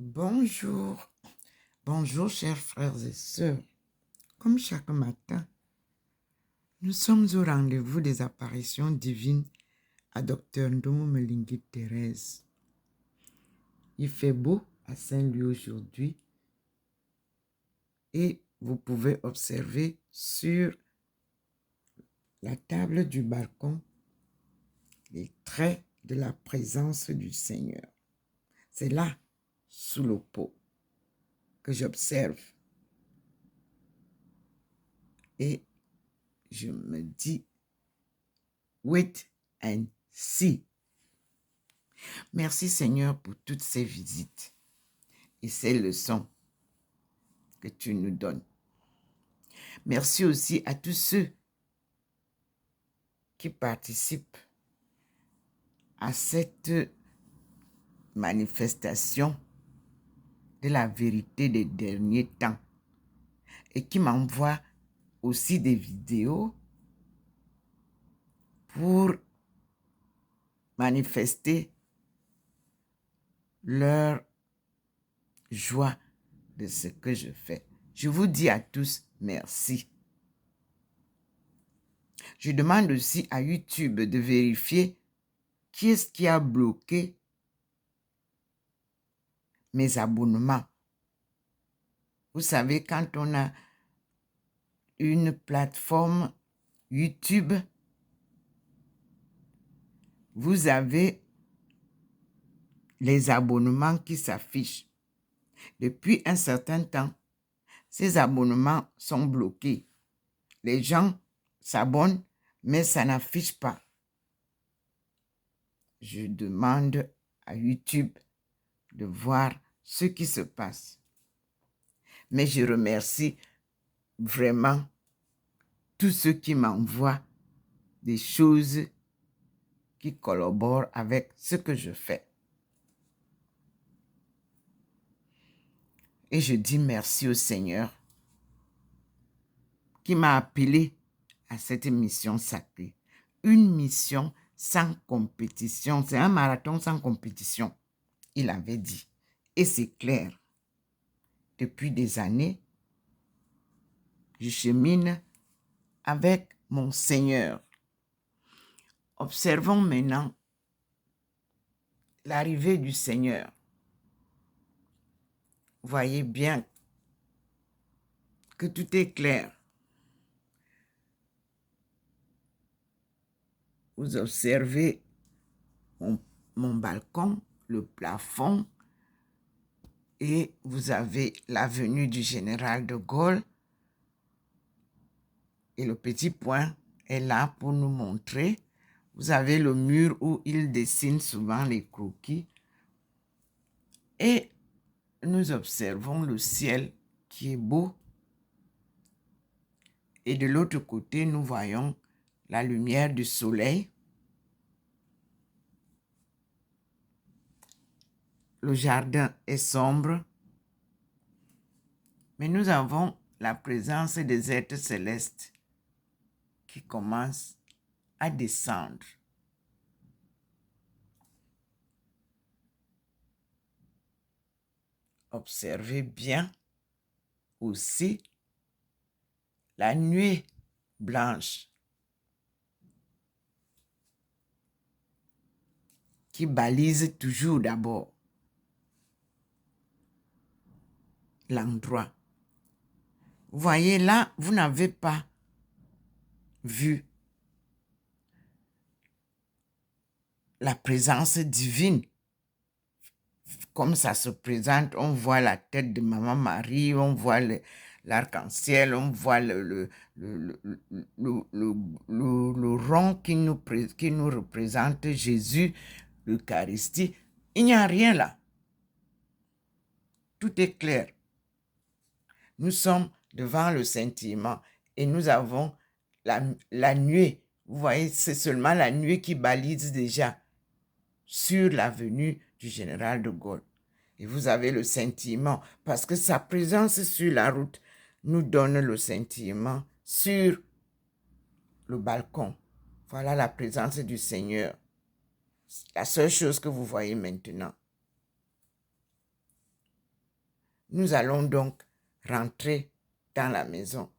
Bonjour, bonjour chers frères et sœurs. Comme chaque matin, nous sommes au rendez-vous des apparitions divines à Dr Ndomo Mlingit Thérèse. Il fait beau à Saint-Louis aujourd'hui et vous pouvez observer sur la table du balcon les traits de la présence du Seigneur. C'est là, sous le pot, que j'observe. Et je me dis, wait and see. Merci Seigneur pour toutes ces visites et ces leçons que tu nous donnes. Merci aussi à tous ceux qui participent à cette manifestation de la vérité des derniers temps et qui m'envoient aussi des vidéos pour manifester leur joie de ce que je fais. Je vous dis à tous merci. Je demande aussi à YouTube de vérifier qui est-ce qui a bloqué mes abonnements. Vous savez, quand on a une plateforme YouTube, vous avez les abonnements qui s'affichent. Depuis un certain temps, ces abonnements sont bloqués. Les gens s'abonnent, mais ça n'affiche pas. Je demande à YouTube de voir ce qui se passe. Mais je remercie vraiment tous ceux qui m'envoient des choses qui collaborent avec ce que je fais. Et je dis merci au Seigneur qui m'a appelé à cette mission sacrée. Une mission sans compétition. C'est un marathon sans compétition, il avait dit. Et c'est clair. Depuis des années, je chemine avec mon Seigneur. Observons maintenant l'arrivée du Seigneur. Voyez bien que tout est clair. Vous observez mon balcon, le plafond, et vous avez l'avenue du général de Gaulle. Et le petit point est là pour nous montrer. Vous avez le mur où il dessine souvent les croquis. Et nous observons le ciel qui est beau. Et de l'autre côté, nous voyons la lumière du soleil. Le jardin est sombre. Mais nous avons la présence des êtres célestes qui commencent à descendre. Observez bien aussi la nuée blanche qui balise toujours d'abord l'endroit. Vous voyez là, vous n'avez pas vu la présence divine. Comme ça se présente, on voit la tête de Maman Marie, on voit l'arc-en-ciel, on voit le rond qui nous représente Jésus, l'Eucharistie. Il n'y a rien là. Tout est clair. Nous sommes devant le scintillement et nous avons la nuée. Vous voyez, c'est seulement la nuée qui balise déjà sur l'avenue du général de Gaulle. Et vous avez le scintillement parce que sa présence sur la route nous donne le scintillement sur le balcon. Voilà la présence du Seigneur. La seule chose que vous voyez maintenant. Nous allons donc rentrer dans la maison.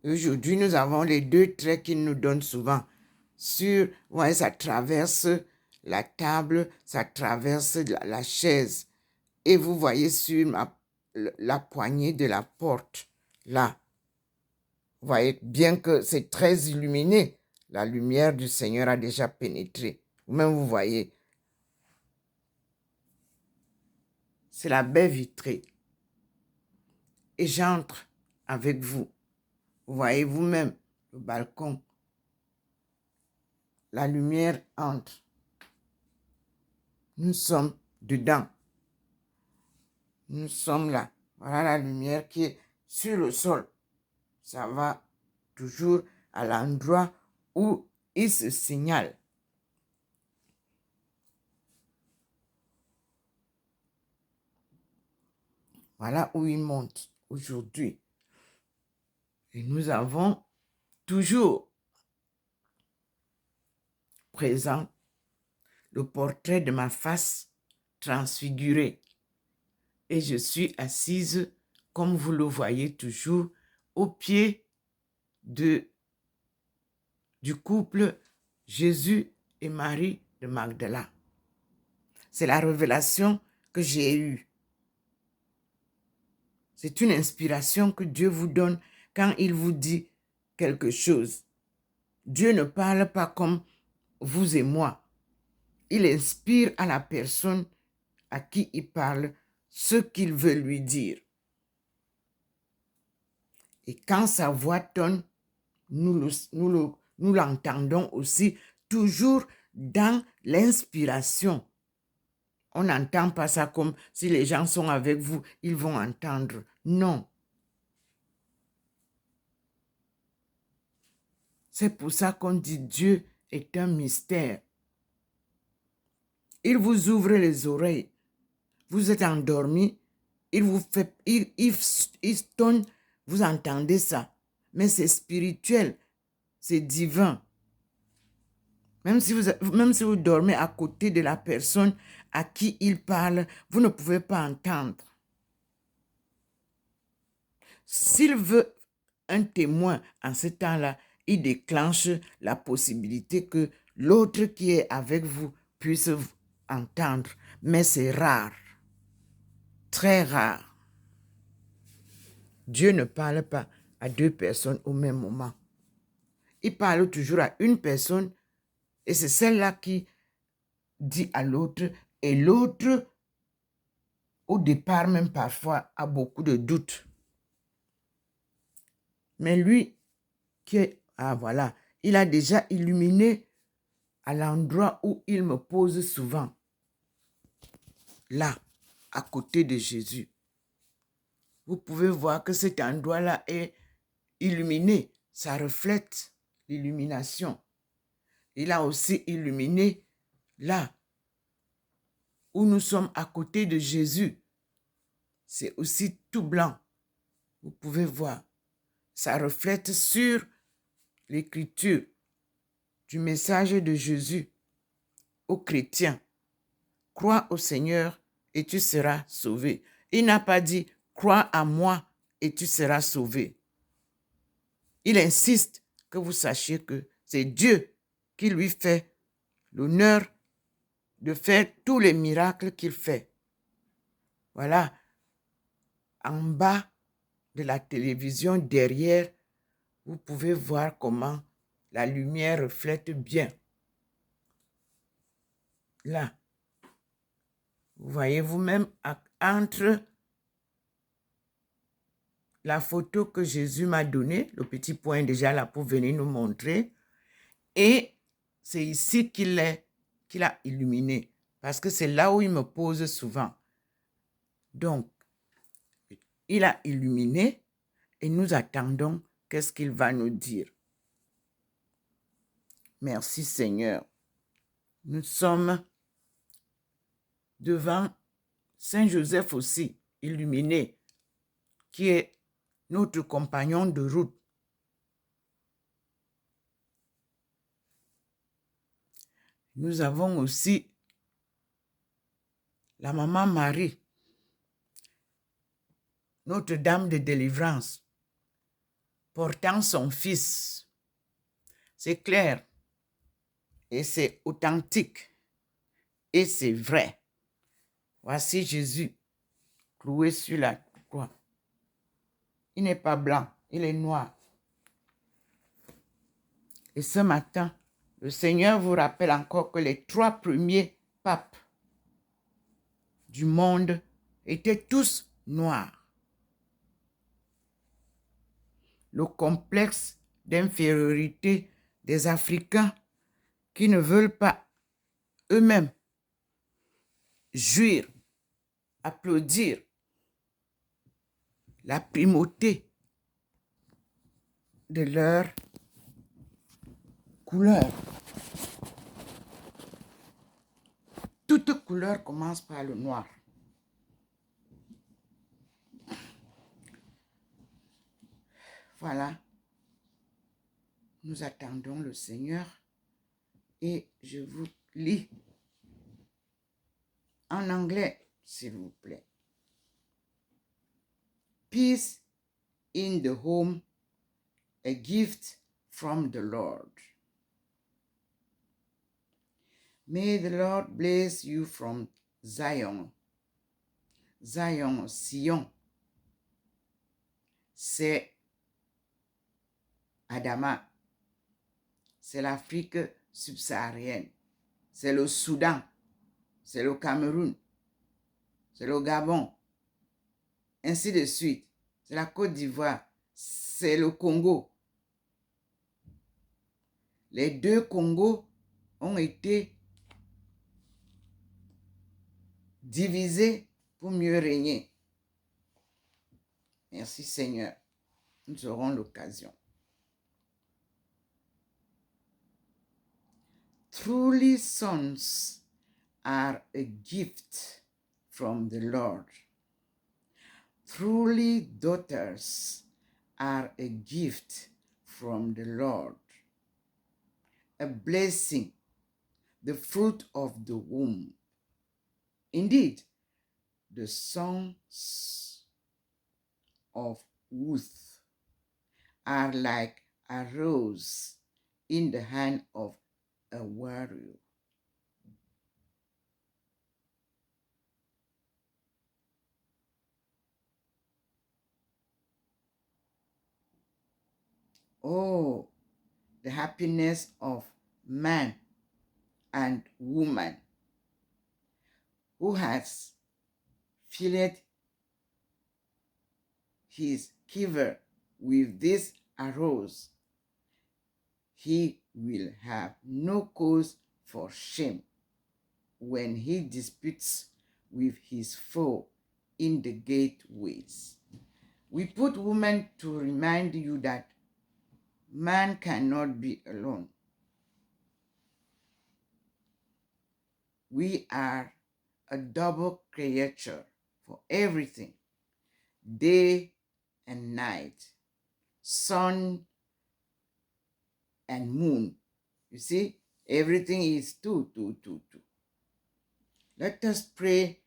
Aujourd'hui, nous avons les deux traits qu'il nous donne souvent. Vous voyez, ça traverse la table, ça traverse la chaise. Et vous voyez sur la poignée de la porte, là. Vous voyez bien que c'est très illuminé. La lumière du Seigneur a déjà pénétré. Vous-même, vous voyez. C'est la baie vitrée. Et j'entre avec vous. Vous voyez vous-même le balcon. La lumière entre. Nous sommes dedans. Nous sommes là. Voilà la lumière qui est sur le sol. Ça va toujours à l'endroit où il se signale. Voilà où il monte aujourd'hui. Et nous avons toujours présent le portrait de ma face transfigurée. Et je suis assise, comme vous le voyez toujours, au pied du couple Jésus et Marie de Magdala. C'est la révélation que j'ai eue. C'est une inspiration que Dieu vous donne quand il vous dit quelque chose. Dieu ne parle pas comme vous et moi. Il inspire à la personne à qui il parle ce qu'il veut lui dire. Et quand sa voix tonne, nous l'entendons aussi toujours dans l'inspiration. On n'entend pas ça comme si les gens sont avec vous, ils vont entendre. Non. C'est pour ça qu'on dit Dieu est un mystère. Il vous ouvre les oreilles. Vous êtes endormi, il vous fait, il tonne, vous entendez ça. Mais c'est spirituel, c'est divin. Même si vous dormez à côté de la personne à qui il parle, vous ne pouvez pas entendre. S'il veut un témoin en ce temps-là, il déclenche la possibilité que l'autre qui est avec vous puisse entendre. Mais c'est rare, très rare. Dieu ne parle pas à deux personnes au même moment. Il parle toujours à une personne et c'est celle-là qui dit à l'autre et l'autre, au départ même parfois, a beaucoup de doutes. Mais lui, voilà, il a déjà illuminé à l'endroit où il me pose souvent. Là, à côté de Jésus. Vous pouvez voir que cet endroit-là est illuminé. Ça reflète l'illumination. Il a aussi illuminé là où nous sommes à côté de Jésus. C'est aussi tout blanc. Vous pouvez voir. Ça reflète sur l'écriture du message de Jésus aux chrétiens. Crois au Seigneur et tu seras sauvé. Il n'a pas dit crois à moi et tu seras sauvé. Il insiste que vous sachiez que c'est Dieu qui lui fait l'honneur de faire tous les miracles qu'il fait. Voilà. En bas de la télévision, derrière, vous pouvez voir comment la lumière reflète bien. Là. Vous voyez vous-même entre la photo que Jésus m'a donnée, le petit point déjà là pour venir nous montrer, et c'est ici qu'il a illuminé, parce que c'est là où il me pose souvent. Donc, il a illuminé et nous attendons qu'est-ce qu'il va nous dire. Merci Seigneur. Nous sommes devant Saint Joseph aussi, illuminé, qui est notre compagnon de route. Nous avons aussi la maman Marie, Notre-Dame de délivrance, portant son Fils. C'est clair et c'est authentique et c'est vrai. Voici Jésus cloué sur la croix. Il n'est pas blanc, il est noir. Et ce matin, le Seigneur vous rappelle encore que les 3 premiers papes du monde étaient tous noirs. Le complexe d'infériorité des Africains qui ne veulent pas eux-mêmes jouir, applaudir la primauté de leur couleur. Toute couleur commence par le noir. Voilà. Nous attendons le Seigneur et je vous lis en anglais, s'il vous plaît. Peace in the home, a gift from the Lord. May the Lord bless you from Zion. Zion, Sion, c'est Adama, c'est l'Afrique subsaharienne, c'est le Soudan, c'est le Cameroun, c'est le Gabon, ainsi de suite. C'est la Côte d'Ivoire, c'est le Congo. Les 2 Congos ont été divisés pour mieux régner. Merci Seigneur. Nous aurons l'occasion. Truly sons are a gift from the Lord. Truly daughters are a gift from the Lord. A blessing, the fruit of the womb. Indeed, the sons of Ruth are like a rose in the hand of a warrior. Oh, the happiness of man and woman who has filled his quiver with this arrows. He will have no cause for shame when he disputes with his foe in the gateways. We put women to remind you that man cannot be alone. We are a double creature for everything, day and night, sun and moon. You see, everything is two. Let us pray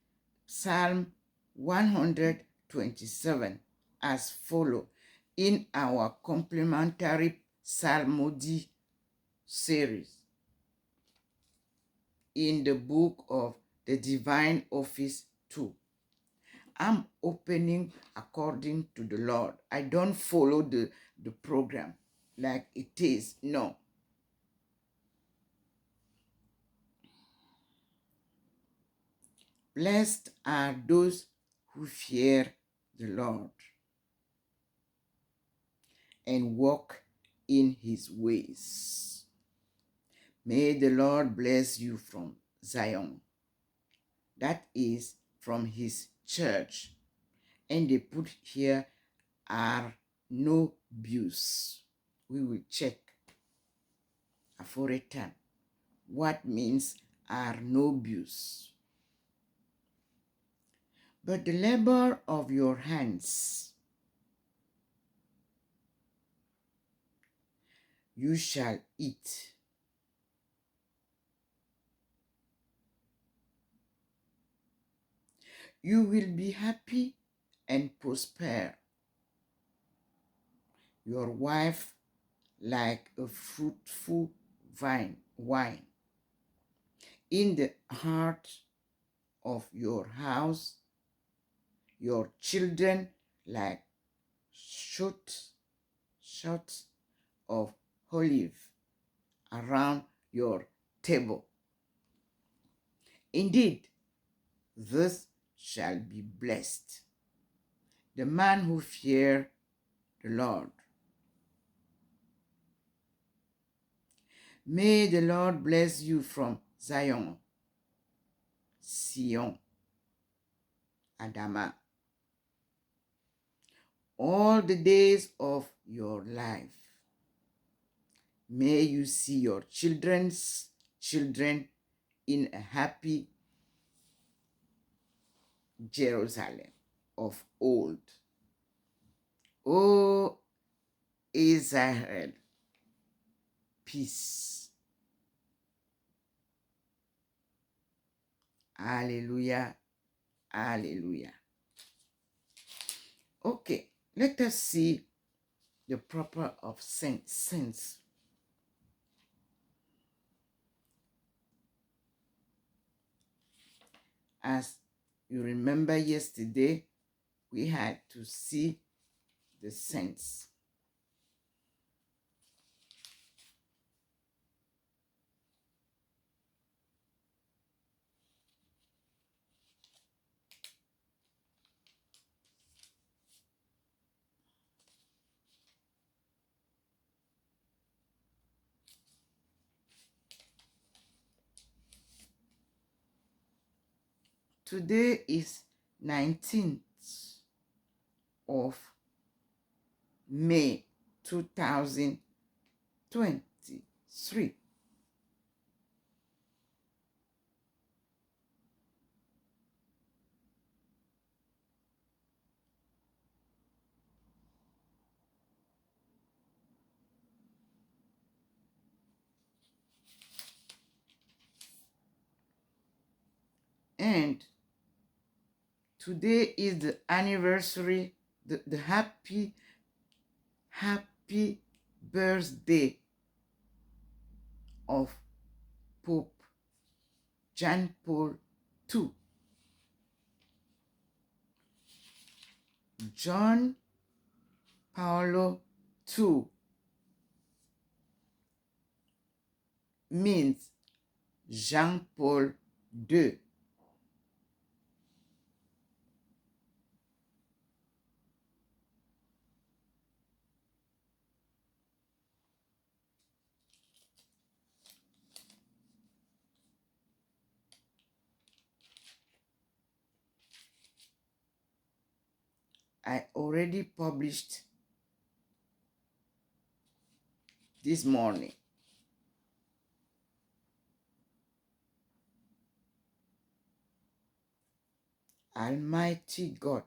Psalm 127 as follow in our complementary psalmody series in the book of the Divine Office 2. I'm opening according to the Lord. I don't follow the program like it is. No. Blessed are those who fear the Lord and walk in his ways. May the Lord bless you from Zion. That is from his church. And they put here are no abuse. We will check for a time what means are no abuse. But the labor of your hands you shall eat. You will be happy and prosper. Your wife like a fruitful wine in the heart of your house, your children like shoots of olive around your table. Indeed, this shall be blessed, the man who fears the Lord. May the Lord bless you from Zion, Sion, Adama, all the days of your life. May you see your children's children in a happy Jerusalem of old. O Israel, peace. Hallelujah, hallelujah. Okay, let us see the proper of sense. As you remember yesterday, we had to see the sense. Today is 19th of May 2023. And today is the anniversary, the happy birthday of Pope John Paul II. John Paul II means Jean Paul II. I already published this morning. Almighty God,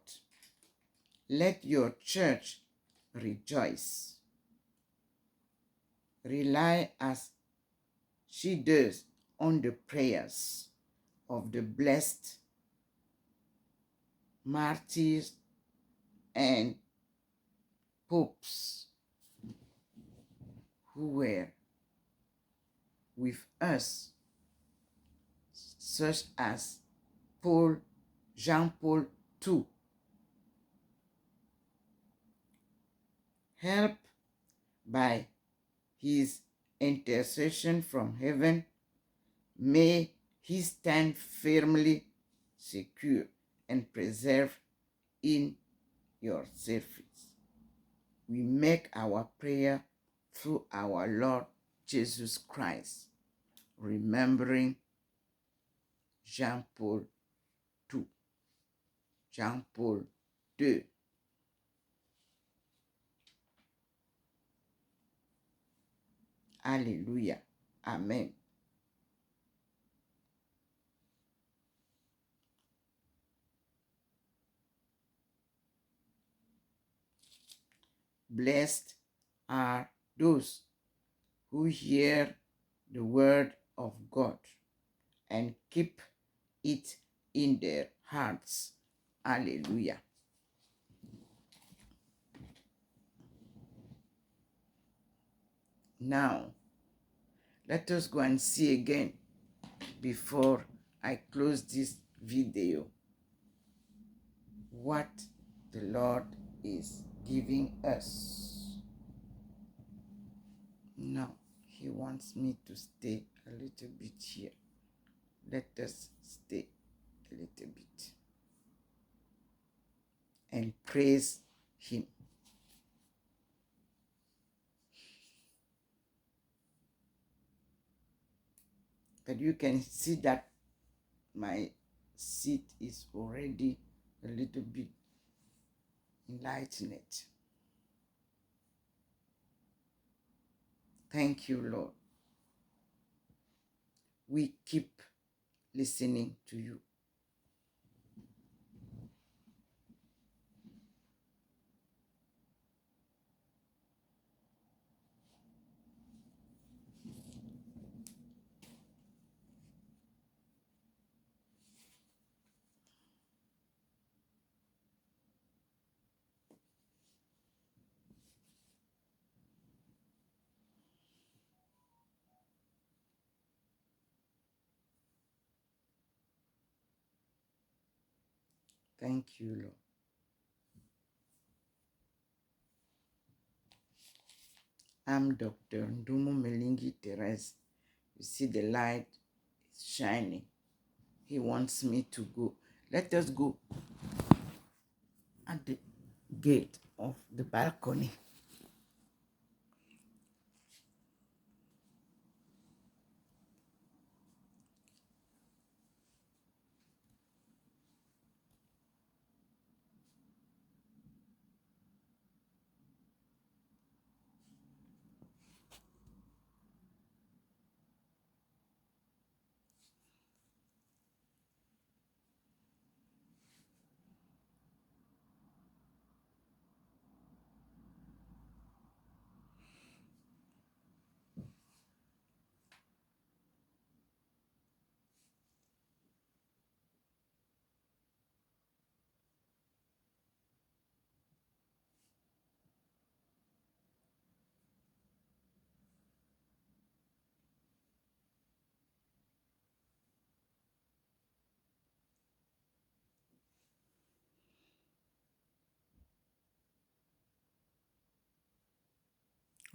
let your church rejoice. Rely as she does on the prayers of the blessed martyrs and popes who were with us, such as Jean Paul II. Helped by his intercession from heaven, may he stand firmly secure and preserved in your service. We make our prayer through our Lord Jesus Christ, remembering Jean Paul II. Jean Paul II. Hallelujah. Amen. Blessed are those who hear the word of God and keep it in their hearts. Hallelujah. Now, let us go and see again before I close this video what the Lord is giving us. Now, He wants me to stay a little bit here. Let us stay a little bit and praise Him. But you can see that my seat is already a little bit enlightened. Thank you, Lord. We keep listening to you. Thank you, Lord. I'm Dr. Ndumo Melingi Therese. You see the light is shining. He wants me to go. Let us go at the gate of the balcony.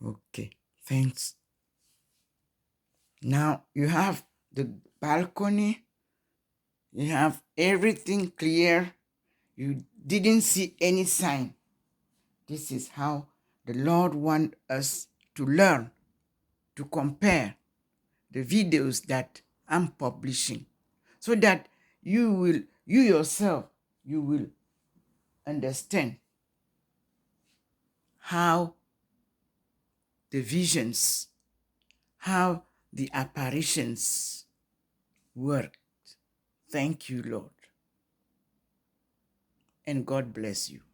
Okay, thanks. Now you have the balcony. You have everything clear. You didn't see any sign. This is how the Lord wants us to learn, to compare the videos that I'm publishing, so that you yourself, you will understand how the visions, how the apparitions work. Thank you, Lord. And God bless you.